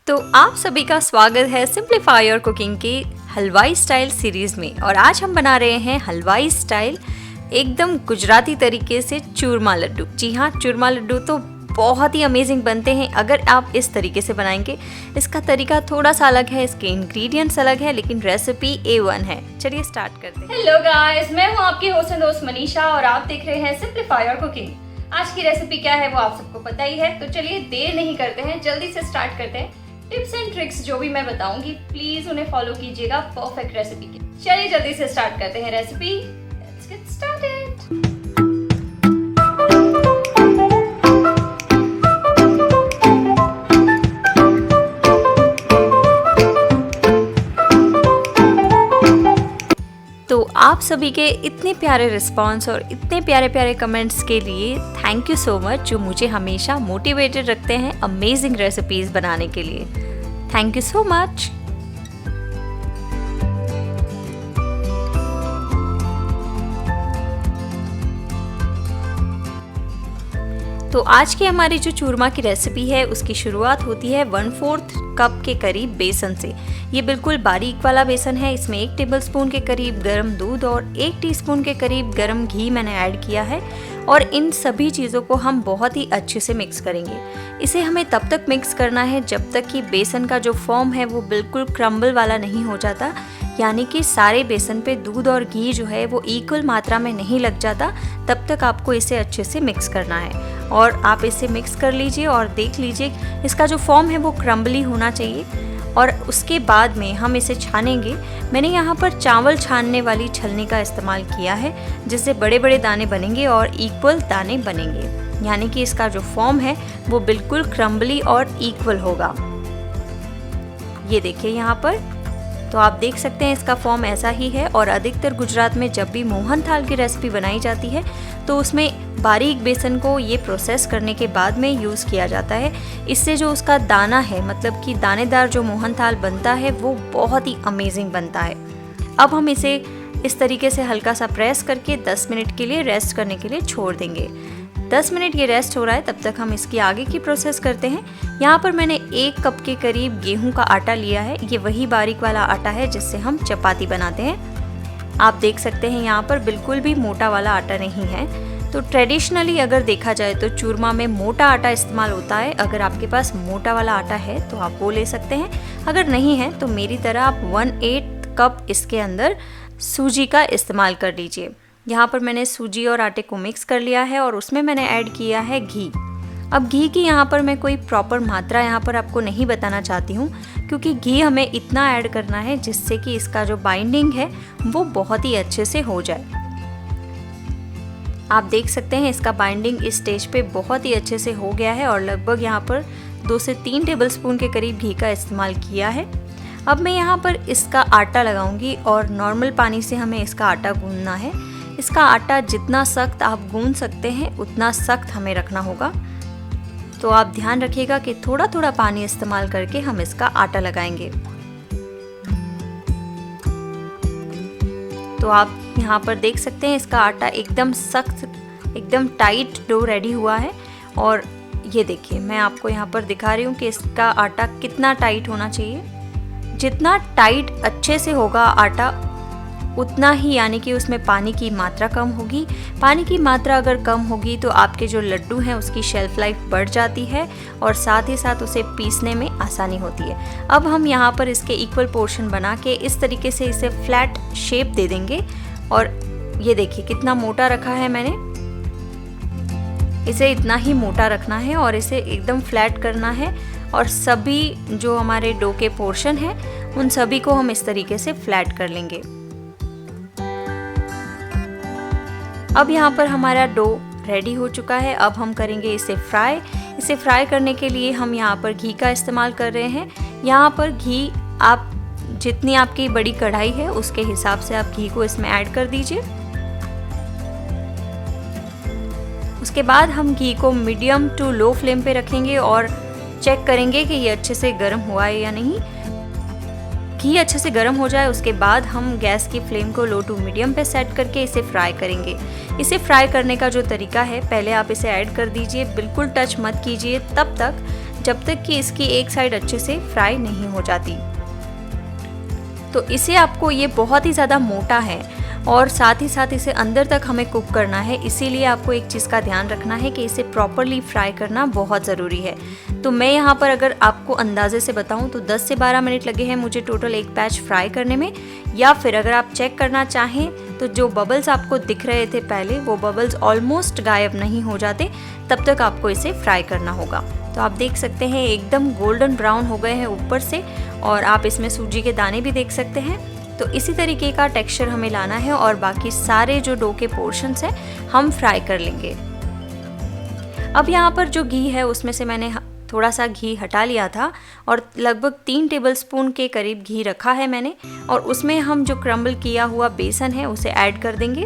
तो आप सभी का स्वागत है सिंप्लीफाई योर कुकिंग की हलवाई स्टाइल सीरीज में। और आज हम बना रहे हैं हलवाई स्टाइल एकदम गुजराती तरीके से चूरमा लड्डू। जी हाँ, चूरमा लड्डू तो बहुत ही अमेजिंग बनते हैं अगर आप इस तरीके से बनाएंगे। इसका तरीका थोड़ा सा अलग है, इसके इंग्रेडिएंट्स अलग है, लेकिन रेसिपी A1 है। चलिए स्टार्ट करते हैं। हेलो गाइस, मैं हूँ आपकी होस्ट एंड दोस्त मनीषा और आप देख रहे हैं सिंप्लीफाई योर कुकिंग। आज की रेसिपी क्या है वो आप सबको पता ही है, तो चलिए देर नहीं करते हैं, जल्दी से स्टार्ट करते हैं। टिप्स एंड ट्रिक्स जो भी मैं बताऊंगी प्लीज उन्हें फॉलो कीजिएगा परफेक्ट रेसिपी के। चलिए जल्दी से स्टार्ट करते हैं रेसिपी। Let's get started. तो आप सभी के इतने प्यारे रिस्पांस और इतने प्यारे प्यारे कमेंट्स के लिए थैंक यू सो मच, जो मुझे हमेशा मोटिवेटेड रखते हैं अमेजिंग रेसिपीज बनाने के लिए। Thank you so much. तो आज की हमारी जो चूरमा की रेसिपी है उसकी शुरुआत होती है 1/4 कप के करीब बेसन से। ये बिल्कुल बारीक वाला बेसन है। इसमें 1 टेबलस्पून के करीब गर्म दूध और 1 टीस्पून के करीब गर्म घी मैंने ऐड किया है। और इन सभी चीज़ों को हम बहुत ही अच्छे से मिक्स करेंगे। इसे हमें तब तक मिक्स करना है जब तक कि बेसन का जो फॉर्म है वो बिल्कुल क्रम्बल वाला नहीं हो जाता, यानी कि सारे बेसन पे दूध और घी जो है वो इक्वल मात्रा में नहीं लग जाता। तब तक आपको इसे अच्छे से मिक्स करना है। और आप इसे मिक्स कर लीजिए और देख लीजिए इसका जो फॉर्म है वो क्रम्बली होना चाहिए। और उसके बाद में हम इसे छानेंगे। मैंने यहाँ पर चावल छानने वाली छलनी का इस्तेमाल किया है, जिससे बड़े बड़े दाने बनेंगे और इक्वल दाने बनेंगे, यानी कि इसका जो फॉर्म है वो बिल्कुल क्रम्बली और इक्वल होगा। ये देखिए यहाँ पर, तो आप देख सकते हैं इसका फॉर्म ऐसा ही है। और अधिकतर गुजरात में जब भी मोहन थाल की रेसिपी बनाई जाती है तो उसमें बारीक बेसन को ये प्रोसेस करने के बाद में यूज़ किया जाता है। इससे जो उसका दाना है, मतलब कि दानेदार जो मोहन थाल बनता है वो बहुत ही अमेजिंग बनता है। अब हम इसे इस तरीके से हल्का सा प्रेस करके 10 मिनट के लिए रेस्ट करने के लिए छोड़ देंगे। 10 मिनट ये रेस्ट हो रहा है, तब तक हम इसकी आगे की प्रोसेस करते हैं। यहाँ पर मैंने 1 कप के करीब गेहूं का आटा लिया है। ये वही बारीक वाला आटा है जिससे हम चपाती बनाते हैं। आप देख सकते हैं यहाँ पर बिल्कुल भी मोटा वाला आटा नहीं है। तो ट्रेडिशनली अगर देखा जाए तो चूरमा में मोटा आटा इस्तेमाल होता है। अगर आपके पास मोटा वाला आटा है तो आप वो ले सकते हैं, अगर नहीं है तो मेरी तरह आप 1/8 कप इसके अंदर सूजी का इस्तेमाल कर लीजिए। यहाँ पर मैंने सूजी और आटे को मिक्स कर लिया है और उसमें मैंने ऐड किया है घी। अब घी की यहाँ पर मैं कोई प्रॉपर मात्रा यहाँ पर आपको नहीं बताना चाहती हूँ, क्योंकि घी हमें इतना ऐड करना है जिससे कि इसका जो बाइंडिंग है वो बहुत ही अच्छे से हो जाए। आप देख सकते हैं इसका बाइंडिंग इस स्टेज पे बहुत ही अच्छे से हो गया है और लगभग यहाँ पर 2 से 3 टेबलस्पून के करीब घी का इस्तेमाल किया है। अब मैं यहाँ पर इसका आटा लगाऊंगी और नॉर्मल पानी से हमें इसका आटा गूंदना है। इसका आटा जितना सख्त आप गूंद सकते हैं उतना सख्त हमें रखना होगा। तो आप ध्यान रखिएगा कि थोड़ा थोड़ा पानी इस्तेमाल करके हम इसका आटा लगाएंगे। तो आप यहाँ पर देख सकते हैं इसका आटा एकदम सख्त, एकदम टाइट डो रेडी हुआ है। और ये देखिए, मैं आपको यहाँ पर दिखा रही हूँ कि इसका आटा कितना टाइट होना चाहिए। जितना टाइट अच्छे से होगा आटा उतना ही, यानी कि उसमें पानी की मात्रा कम होगी। पानी की मात्रा अगर कम होगी तो आपके जो लड्डू हैं उसकी शेल्फ लाइफ बढ़ जाती है और साथ ही साथ उसे पीसने में आसानी होती है। अब हम यहाँ पर इसके इक्वल पोर्शन बना के इस तरीके से इसे फ्लैट शेप दे देंगे। और ये देखिए कितना मोटा रखा है मैंने, इसे इतना ही मोटा रखना है और इसे एकदम फ्लैट करना है। और सभी जो हमारे डो के पोर्शन हैं उन सभी को हम इस तरीके से फ्लैट कर लेंगे। अब यहाँ पर हमारा डो रेडी हो चुका है। अब हम करेंगे इसे फ्राई। इसे फ्राई करने के लिए हम यहाँ पर घी का इस्तेमाल कर रहे हैं। यहाँ पर घी आप जितनी आपकी बड़ी कढ़ाई है उसके हिसाब से आप घी को इसमें ऐड कर दीजिए। उसके बाद हम घी को मीडियम टू लो फ्लेम पे रखेंगे और चेक करेंगे कि ये अच्छे से गर्म हुआ है या नहीं। घी अच्छे से गर्म हो जाए उसके बाद हम गैस की फ्लेम को लो टू मीडियम पे सेट करके इसे फ्राई करेंगे। इसे फ्राई करने का जो तरीका है, पहले आप इसे ऐड कर दीजिए, बिल्कुल टच मत कीजिए तब तक जब तक कि इसकी एक साइड अच्छे से फ्राई नहीं हो जाती। तो इसे आपको, ये बहुत ही ज़्यादा मोटा है और साथ ही साथ इसे अंदर तक हमें कुक करना है, इसीलिए आपको एक चीज़ का ध्यान रखना है कि इसे प्रॉपरली फ्राई करना बहुत ज़रूरी है। तो मैं यहाँ पर अगर आपको अंदाजे से बताऊँ तो 10 से 12 मिनट लगे हैं मुझे टोटल एक बैच फ्राई करने में। या फिर अगर आप चेक करना चाहें तो जो बबल्स आपको दिख रहे थे पहले, वो बबल्स ऑलमोस्ट गायब नहीं हो जाते, तब तक आपको इसे फ्राई करना होगा। तो आप देख सकते हैं एकदम गोल्डन ब्राउन हो गए हैं ऊपर से, और आप इसमें सूजी के दाने भी देख सकते हैं। तो इसी तरीके का टेक्सचर हमें लाना है और बाकी सारे जो डो के पोर्शंस हैं हम फ्राई कर लेंगे। अब यहाँ पर जो घी है उसमें से मैंने थोड़ा सा घी हटा लिया था और लगभग 3 टेबलस्पून के करीब घी रखा है मैंने, और उसमें हम जो क्रम्बल किया हुआ बेसन है उसे ऐड कर देंगे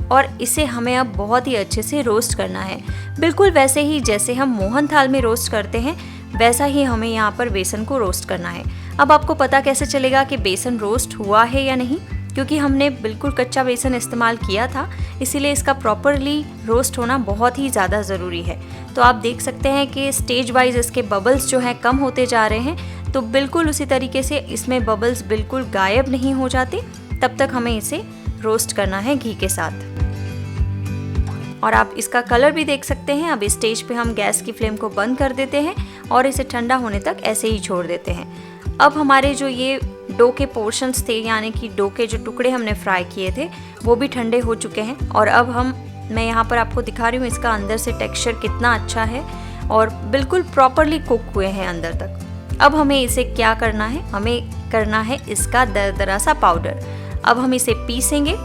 और इसे हमें अब बहुत ही अच्छे से रोस्ट करना है। बिल्कुल वैसे ही जैसे हम मोहन थाल में रोस्ट करते हैं वैसा ही हमें यहाँ पर बेसन को रोस्ट करना है। अब आपको पता कैसे चलेगा कि बेसन रोस्ट हुआ है या नहीं, क्योंकि हमने बिल्कुल कच्चा बेसन इस्तेमाल किया था, इसीलिए इसका प्रॉपरली रोस्ट होना बहुत ही ज़्यादा ज़रूरी है। तो आप देख सकते हैं कि स्टेज वाइज इसके बबल्स जो हैं कम होते जा रहे हैं, तो बिल्कुल उसी तरीके से इसमें बबल्स बिल्कुल गायब नहीं हो जाते, तब तक हमें इसे रोस्ट करना है घी के साथ। और आप इसका कलर भी देख सकते हैं। अब इस स्टेज पे हम गैस की फ्लेम को बंद कर देते हैं और इसे ठंडा होने तक ऐसे ही छोड़ देते हैं। अब हमारे जो ये डो के पोर्शंस थे, यानी कि डो के जो टुकड़े हमने फ्राई किए थे, वो भी ठंडे हो चुके हैं। और अब मैं यहाँ पर आपको दिखा रही हूँ इसका अंदर से टेक्सचर कितना अच्छा है और बिल्कुल प्रॉपरली कुक हुए हैं अंदर तक। अब हमें इसे क्या करना है, हमें करना है इसका दरदरा सा पाउडर। अब हम इसे पीसेंगे।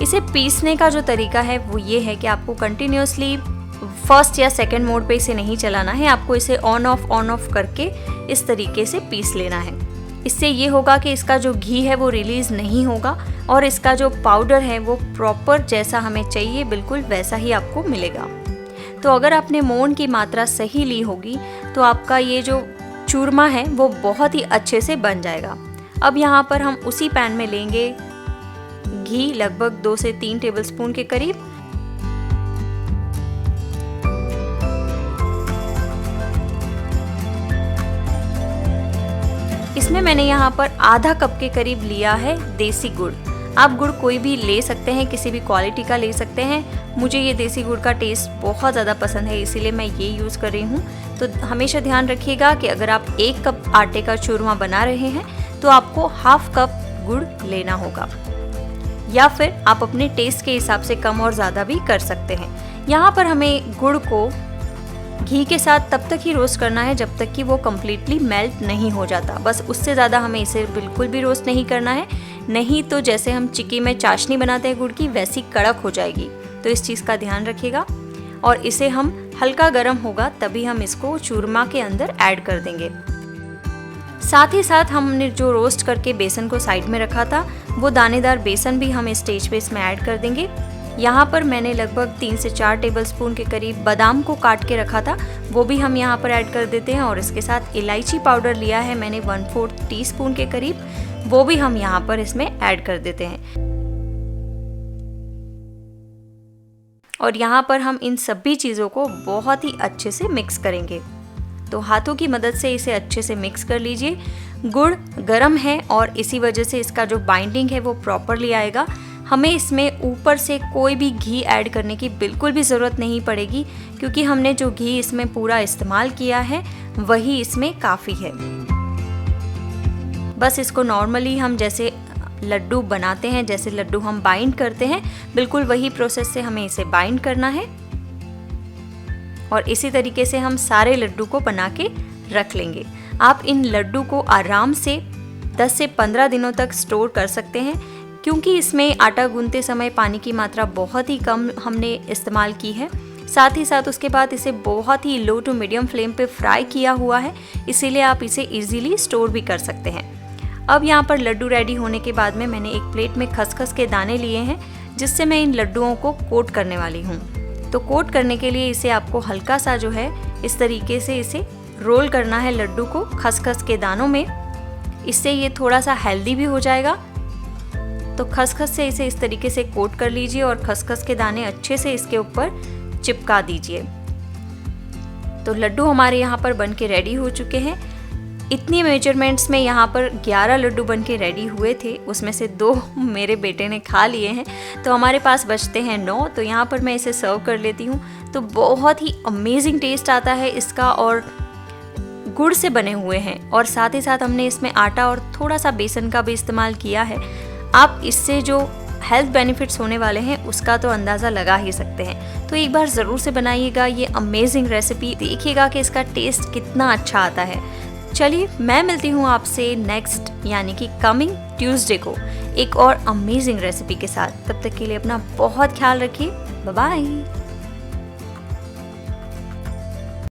इसे पीसने का जो तरीका है वो ये है कि आपको कंटिन्यूसली फर्स्ट या सेकंड मोड पे इसे नहीं चलाना है, आपको इसे ऑन ऑफ करके इस तरीके से पीस लेना है। इससे ये होगा कि इसका जो घी है वो रिलीज़ नहीं होगा और इसका जो पाउडर है वो प्रॉपर जैसा हमें चाहिए बिल्कुल वैसा ही आपको मिलेगा। तो अगर आपने मोहन की मात्रा सही ली होगी तो आपका ये जो चूरमा है वो बहुत ही अच्छे से बन जाएगा। अब यहाँ पर हम उसी पैन में लेंगे घी, लगभग 2 से 3 टेबलस्पून के करीब। इसमें मैंने यहाँ पर आधा कप के करीब लिया है देसी गुड़। आप गुड़ कोई भी ले सकते हैं, किसी भी क्वालिटी का ले सकते हैं। मुझे ये देसी गुड़ का टेस्ट बहुत ज़्यादा पसंद है, इसीलिए मैं ये यूज़ कर रही हूँ। तो हमेशा ध्यान रखिएगा कि अगर आप 1 कप आटे का चूरमा बना रहे हैं तो आपको हाफ कप गुड़ लेना होगा, या फिर आप अपने टेस्ट के हिसाब से कम और ज़्यादा भी कर सकते हैं। यहाँ पर हमें गुड़ को घी के साथ तब तक ही रोस्ट करना है जब तक कि वो कम्प्लीटली मेल्ट नहीं हो जाता। बस उससे ज़्यादा हमें इसे बिल्कुल भी रोस्ट नहीं करना है, नहीं तो जैसे हम चिक्की में चाशनी बनाते हैं गुड़ की, वैसी कड़क हो जाएगी। तो इस चीज़ का ध्यान रखिएगा। और इसे हम हल्का गर्म होगा तभी हम इसको चूरमा के अंदर ऐड कर देंगे। साथ ही साथ हमने जो रोस्ट करके बेसन को साइड में रखा था, वो दानेदार बेसन भी हम इस स्टेज पे इसमें ऐड कर देंगे। यहाँ पर मैंने लगभग 3 से 4 टेबलस्पून के करीब बादाम को काट के रखा था, वो भी हम यहाँ पर ऐड कर देते हैं। और इसके साथ इलायची पाउडर लिया है मैंने 1/4 टीस्पून के करीब, वो भी हम यहाँ पर इसमें ऐड कर देते हैं। और यहाँ पर हम इन सभी चीज़ों को बहुत ही अच्छे से मिक्स करेंगे। तो हाथों की मदद से इसे अच्छे से मिक्स कर लीजिए। गुड़ गर्म है और इसी वजह से इसका जो बाइंडिंग है वो प्रॉपरली आएगा। हमें इसमें ऊपर से कोई भी घी ऐड करने की बिल्कुल भी ज़रूरत नहीं पड़ेगी, क्योंकि हमने जो घी इसमें पूरा इस्तेमाल किया है वही इसमें काफ़ी है। बस इसको नॉर्मली हम जैसे लड्डू बनाते हैं, जैसे लड्डू हम बाइंड करते हैं, बिल्कुल वही प्रोसेस से हमें इसे बाइंड करना है। और इसी तरीके से हम सारे लड्डू को बना के रख लेंगे। आप इन लड्डू को आराम से 10 से 15 दिनों तक स्टोर कर सकते हैं, क्योंकि इसमें आटा गूंथते समय पानी की मात्रा बहुत ही कम हमने इस्तेमाल की है। साथ ही साथ उसके बाद इसे बहुत ही लो टू मीडियम फ्लेम पे फ्राई किया हुआ है, इसीलिए आप इसे इजीली स्टोर भी कर सकते हैं। अब यहाँ पर लड्डू रेडी होने के बाद में मैंने एक प्लेट में खसखस के दाने लिए हैं, जिससे मैं इन लड्डुओं को कोट करने वाली हूँ। तो कोट करने के लिए इसे आपको हल्का सा जो है इस तरीके से इसे रोल करना है लड्डू को खसखस के दानों में। इससे ये थोड़ा सा हेल्दी भी हो जाएगा। तो खसखस से इसे इस तरीके से कोट कर लीजिए और खसखस के दाने अच्छे से इसके ऊपर चिपका दीजिए। तो लड्डू हमारे यहाँ पर बन के रेडी हो चुके हैं। इतनी मेजरमेंट्स में यहाँ पर 11 लड्डू बन के रेडी हुए थे, उसमें से 2 मेरे बेटे ने खा लिए हैं, तो हमारे पास बचते हैं 9। तो यहाँ पर मैं इसे सर्व कर लेती हूँ। तो बहुत ही अमेजिंग टेस्ट आता है इसका, और गुड़ से बने हुए हैं, और साथ ही साथ हमने इसमें आटा और थोड़ा सा बेसन का भी इस्तेमाल किया है। आप इससे जो हेल्थ बेनिफिट्स होने वाले हैं उसका तो अंदाज़ा लगा ही सकते हैं। तो एक बार ज़रूर से बनाइएगा ये अमेजिंग रेसिपी, देखिएगा कि इसका टेस्ट कितना अच्छा आता है। चलिए मैं मिलती हूँ आपसे नेक्स्ट यानी कि कमिंग ट्यूसडे को एक और अमेजिंग रेसिपी के साथ। तब तक के लिए अपना बहुत ख्याल रखिए। Bye bye.